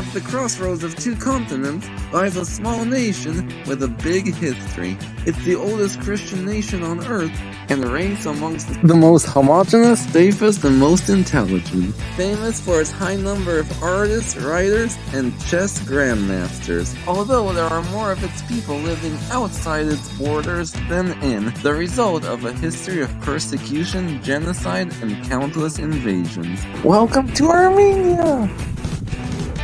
At the crossroads of two continents lies a small nation with a big history. It's the oldest Christian nation on earth and ranks amongst the most homogeneous, safest, and most intelligent. Famous for its high number of artists, writers, and chess grandmasters. Although there are more of its people living outside its borders than in, the result of a history of persecution, genocide, and countless invasions. Welcome to Armenia!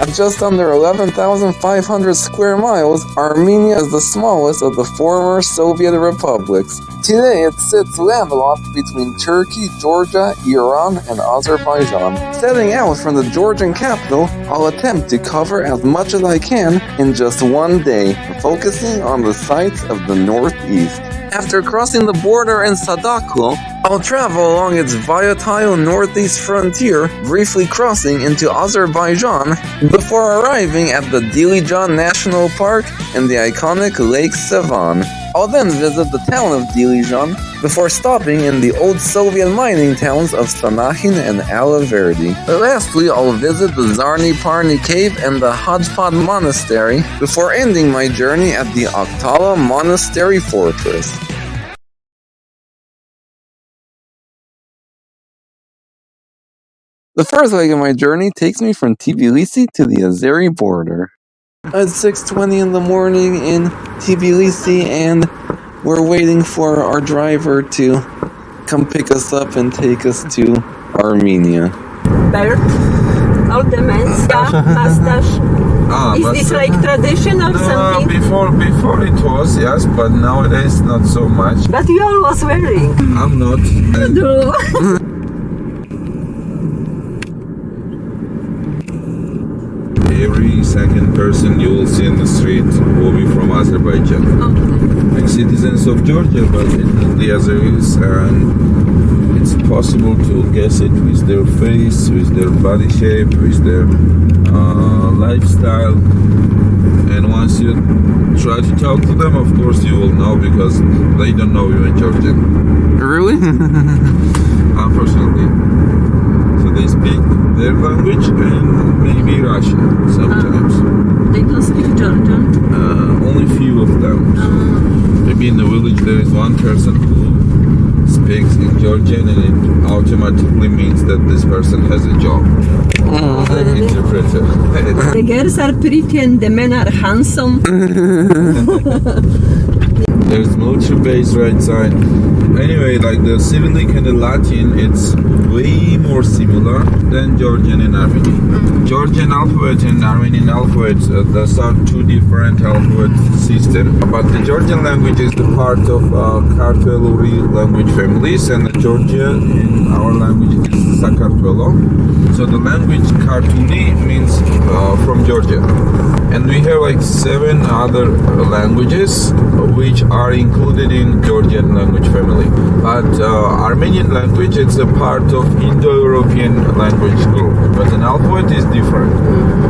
At just under 11,500 square miles, Armenia is the smallest of the former Soviet republics. Today it sits landlocked between Turkey, Georgia, Iran, and Azerbaijan. Setting out from the Georgian capital, I'll attempt to cover as much as I can in just one day, focusing on the sights of the northeast. After crossing the border in Sadako, I'll travel along its volatile northeast frontier, briefly crossing into Azerbaijan before arriving at the Dilijan National Park and the iconic Lake Sevan. I'll then visit the town of Dilijan before stopping in the old Soviet mining towns of Sanahin and Alaverdi. Lastly, I'll visit the Zarni Parni Cave and the Hajpad Monastery before ending my journey at the Akhtala Monastery Fortress. The first leg of my journey takes me from Tbilisi to the Azeri border. It's 6:20 in the morning in Tbilisi and we're waiting for our driver to come pick us up and take us to Armenia. Bert, all the menska, mustache. Is this like tradition or something? Before it was, yes, but nowadays not so much. But you always wearing. I'm not. You do. Every second person you will see in the street will be from Azerbaijan. Okay. Like citizens of Georgia, but the Azeris, and it's possible to guess it with their face, with their body shape, with their lifestyle. And once you try to talk to them, of course you will know, because they don't know you in Georgian. Really? Unfortunately. So they speak their language and maybe Russian sometimes. They don't speak Georgian? Only few of them. Maybe in the village there is one person who speaks in Georgian, and it automatically means that this person has a job. Interpreter. The girls are pretty and the men are handsome. There's military base right side. Anyway, like the Cyrillic and the Latin, it's way more similar than Georgian and Armenian. Georgian alphabet and Armenian alphabet, those are two different alphabet systems. But the Georgian language is the part of Kartveli language families, and the Georgia in our language is Sakartvelo. So the language Kartuni means from Georgia. And we have like 7 other languages which are included in Georgian language family. But Armenian language, it's a part of Indo-European language group. But an alphabet is different.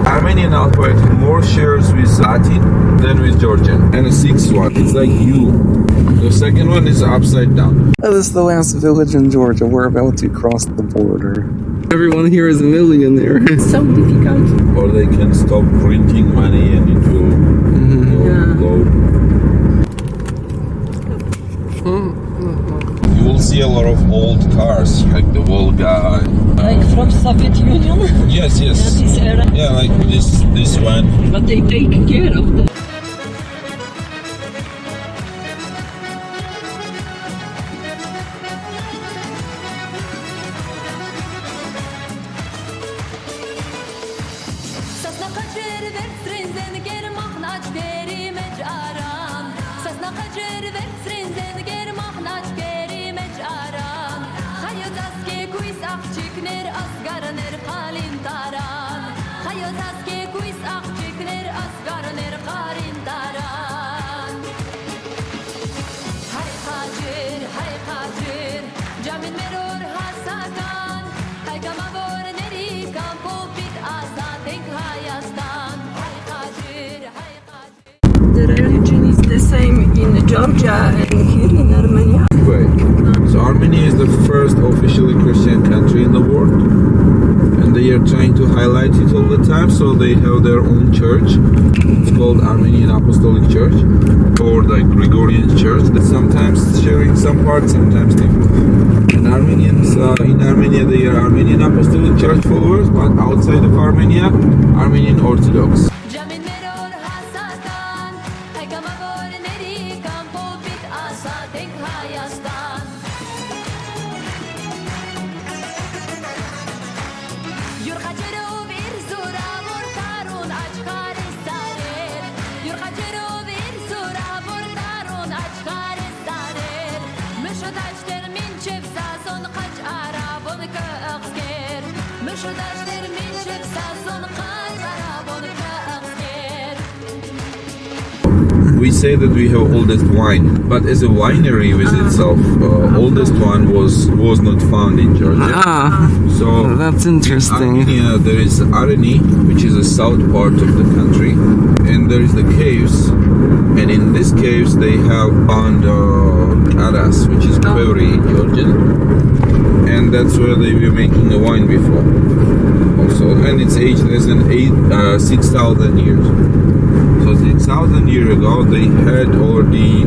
Armenian alphabet more shares with Latin than with Georgian. And the 6th one, it's like U. The 2nd one is upside down. This is the last village in Georgia. We're about to cross the border. Everyone here is a millionaire. So difficult. Or they can stop printing money and it will go. You will see a lot of old cars, like the Volga. Like from Soviet Union? Yes. This era. Yeah, like this one. But they take care of them. The religion is the same in Georgia and here in Armenia. Right. So Armenia is the first officially Christian country in the world, and and they are trying to highlight it all the time. So they have their own church. It's called Armenian Apostolic Church, or the Gregorian Church. That sometimes sharing some parts, sometimes different. And Armenians in Armenia, they are Armenian Apostolic Church followers, but outside of Armenia, Armenian Orthodox. We say that we have oldest wine, but as a winery with itself, oldest one was not found in Georgia. So that's interesting. In Armenia, there is Areni, which is the south part of the country, and there is the caves. And in these caves, they have found Karas, which is Kveuri in Georgian, and that's where they were making the wine before. Also, and it's aged less than 6,000 years. So 6,000 years ago, they had already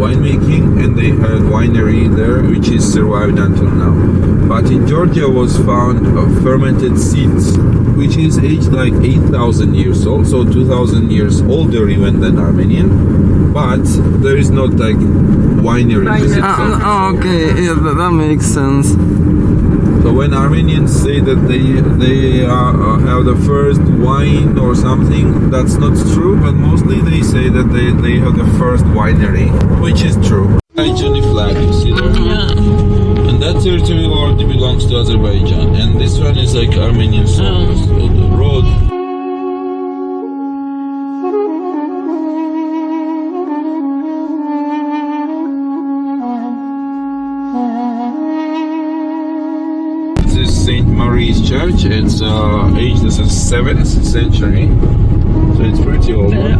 winemaking, and they had winery there, which is survived until now. But in Georgia was found fermented seeds, which is aged like 8,000 years old, so 2,000 years older even than Armenian. But there is not like winery. Okay, yeah, that makes sense. So when Armenians say that they have the first wine or something, that's not true. But mostly they say that they have the first winery, which is true. Azerbaijani flag, you see there? Yeah. And that territory already belongs to Azerbaijan. And this one is like Armenian soil, so the road. St. Mary's Church. It's aged as a 7th century, so it's pretty old. Yeah.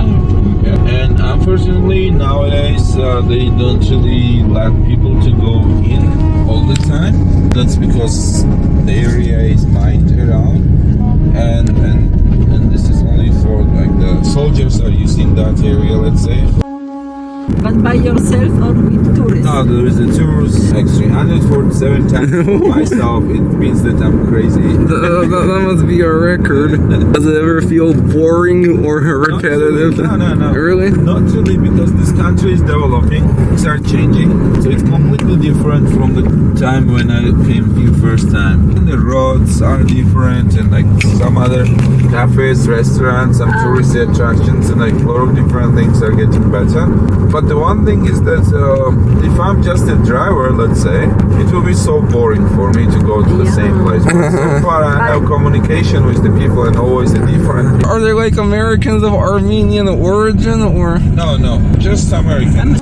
And unfortunately nowadays they don't really let people to go in all the time. That's because the area is mined around, and this is only for like the soldiers are using that area, let's say. But by yourself or with tourists? No, there is a tourist actually. 147 times myself. It means that I'm crazy. that must be a record. Does it ever feel boring or repetitive? No. Really? Not really, because this country is developing. Things are changing. So it's completely different from the time when I came here first time. And the roads are different, and like some other cafes, restaurants, some tourist attractions, and like a lot of different things are getting better. But the one thing is that if I'm just a driver, let's say, it will be so boring for me to go to the same place. But so far I have communication with the people, and always a different people. Are there like Americans of Armenian origin, or? No, just Americans.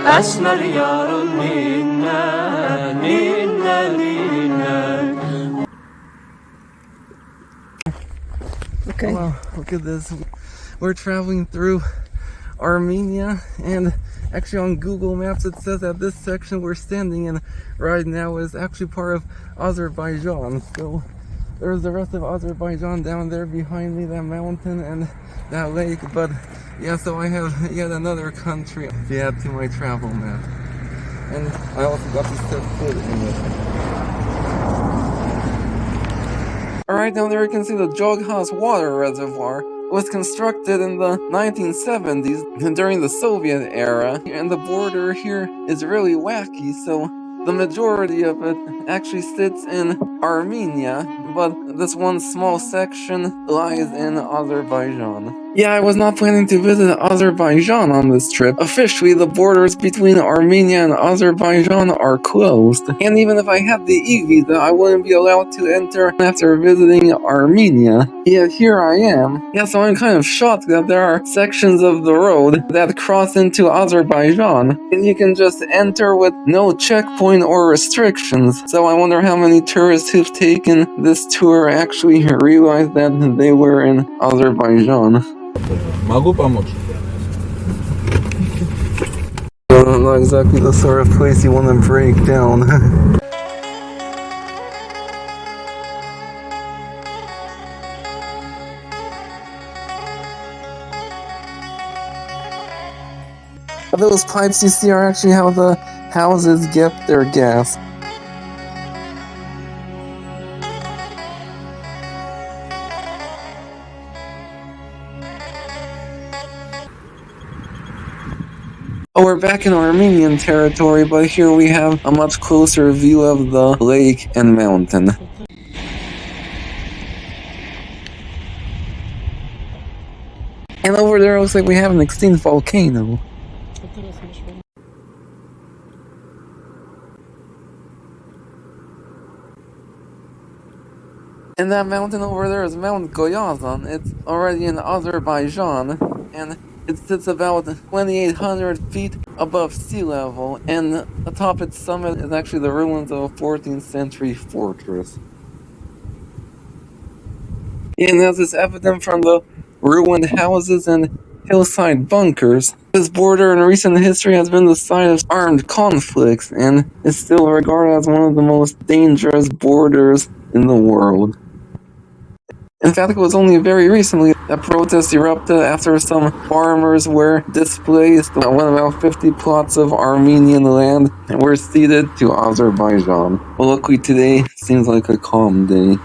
Esmer yarın ninne, ninne, ninne. Okay. Wow, look at this. We're traveling through Armenia, and actually on Google Maps it says that this section we're standing in right now is actually part of Azerbaijan. So there's the rest of Azerbaijan down there behind me, that mountain and that lake. But yeah, so I have yet another country to add to my travel map. And I also got to step foot in it. Alright, down there you can see the Ganja-Qazakh water reservoir. It was constructed in the 1970s during the Soviet era, and the border here is really wacky, so the majority of it actually sits in Armenia, but this one small section lies in Azerbaijan. Yeah, I was not planning to visit Azerbaijan on this trip. Officially, the borders between Armenia and Azerbaijan are closed. And even if I had the e-visa, I wouldn't be allowed to enter after visiting Armenia. Yet here I am. Yeah, so I'm kind of shocked that there are sections of the road that cross into Azerbaijan, and you can just enter with no checkpoint or restrictions. So I wonder how many tourists who've taken this tour actually realize that they were in Azerbaijan. Могу помочь? Not exactly the sort of place you want to break down. Those pipes you see are actually how the houses get their gas. Oh, we're back in Armenian territory, but here we have a much closer view of the lake and mountain. And over there, it looks like we have an extinct volcano. And that mountain over there is Mount Goyazan. It's already in Azerbaijan, and it sits about 2,800 feet above sea level, and atop its summit is actually the ruins of a 14th century fortress. And as is evident from the ruined houses and hillside bunkers, this border in recent history has been the site of armed conflicts, and is still regarded as one of the most dangerous borders in the world. In fact, it was only very recently that protests erupted after some farmers were displaced when about 50 plots of Armenian land were ceded to Azerbaijan. Well, luckily today seems like a calm day.